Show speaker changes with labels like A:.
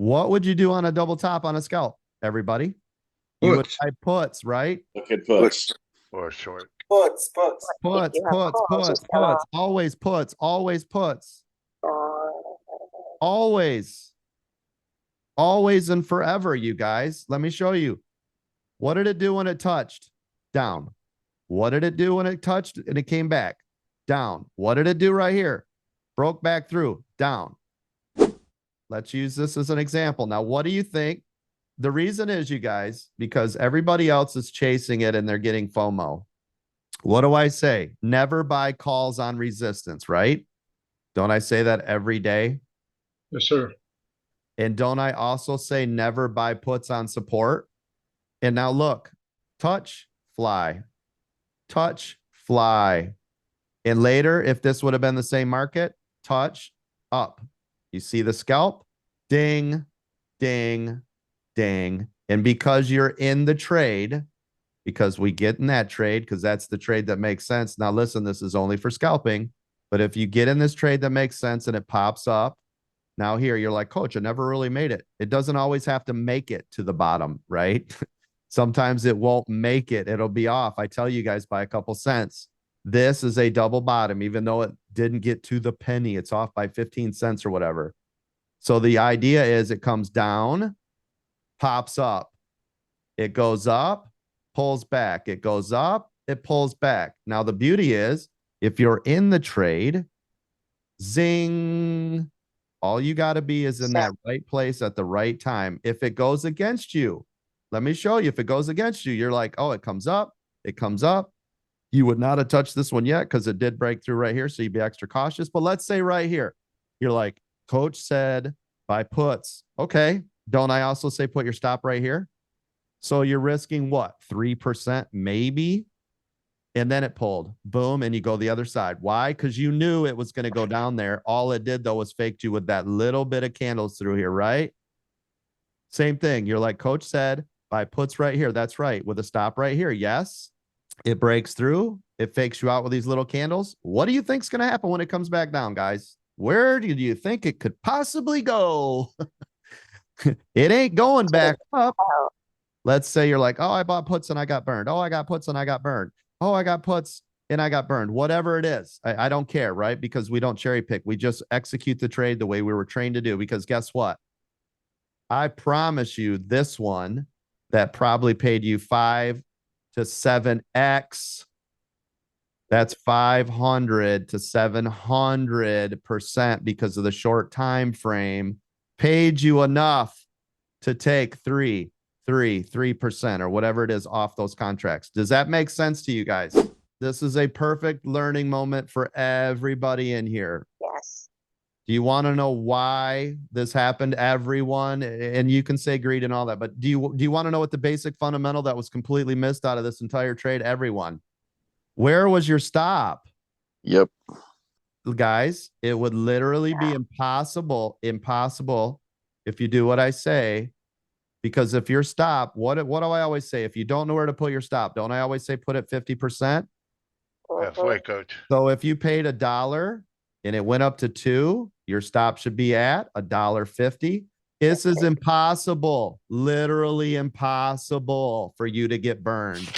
A: What would you do on a double top on a scalp, everybody? You would
B: Puts.
A: buy puts, right?
C: Look at puts.
D: Or short.
E: Puts.
A: Puts,
F: you have
A: puts,
F: calls,
A: puts,
F: it's not
A: puts. Always puts, always puts.
F: Uh,
A: Always. Always and forever, you guys. Let me show you. What did it do when it touched? Down. What did it do when it touched and it came back? Down. What did it do right here? Broke back through. Down. Let's use this as an example. Now, what do you think? The reason is, you guys, because everybody else is chasing it and they're getting FOMO. What do I say? Never buy calls on resistance, right? Don't I say that every day?
B: Yes, sir.
A: And don't I also say never buy puts on support? And now look, touch, fly, touch, fly. And later, if this would have been the same market, touch, up. You see the scalp? Ding, ding, ding. And because you're in the trade, because we get in that trade, because that's the trade that makes sense. Now, listen, this is only for scalping. But if you get in this trade that makes sense and it pops up, now here you're like, coach, I never really made it. It doesn't always have to make it to the bottom, right? Sometimes it won't make it. It'll be off. I tell you guys by a couple cents. This is a double bottom, even though it didn't get to the penny. It's off by 15 cents or whatever. So the idea is it comes down, pops up. It goes up, pulls back. It goes up, it pulls back. Now the beauty is if you're in the trade, zing, all you got to be is in that right place at the right time. If it goes against you, let me show you. If it goes against you, you're like, oh, it comes up. It comes up. You would not have touched this one yet because it did break through right here. So you'd be extra cautious. But let's say right here, you're like, coach said buy puts. Okay. Don't I also say put your stop right here? So you're risking what? 3% maybe. And then it pulled, boom, and you go the other side. Why? Because you knew it was going to go down there. All it did, though, was faked you with that little bit of candles through here, right? Same thing. You're like, coach said, buy puts right here. That's right. With a stop right here. Yes. It breaks through. It fakes you out with these little candles. What do you think's going to happen when it comes back down, guys? Where do you think it could possibly go? It ain't going back up. Let's say you're like, oh, I bought puts and I got burned. Oh, I got puts and I got burned. Oh, I got puts and I got burned. Whatever it is, I don't care, right? Because we don't cherry pick. We just execute the trade the way we were trained to do. Because guess what? I promise you this one that probably paid you 5 to 7x. That's 500 to 700% because of the short time frame. Paid you enough to take 3% or whatever it is off those contracts. Does that make sense to you guys? This is a perfect learning moment for everybody in here.
F: yes.
A: Do you want to know why this happened, everyone? And you can say greed and all that, but do you want to know what the basic fundamental that was completely missed out of this entire trade? Everyone, where was your stop?
C: Yep.
A: Guys, it would literally be impossible if you do what I say. Because if your stop, what do I always say? If you don't know where to put your stop, don't I always say put it 50%?
D: Halfway, coach.
A: So if you paid $1 and it went up to 2, your stop should be at $1.50. This is impossible, literally impossible for you to get burned.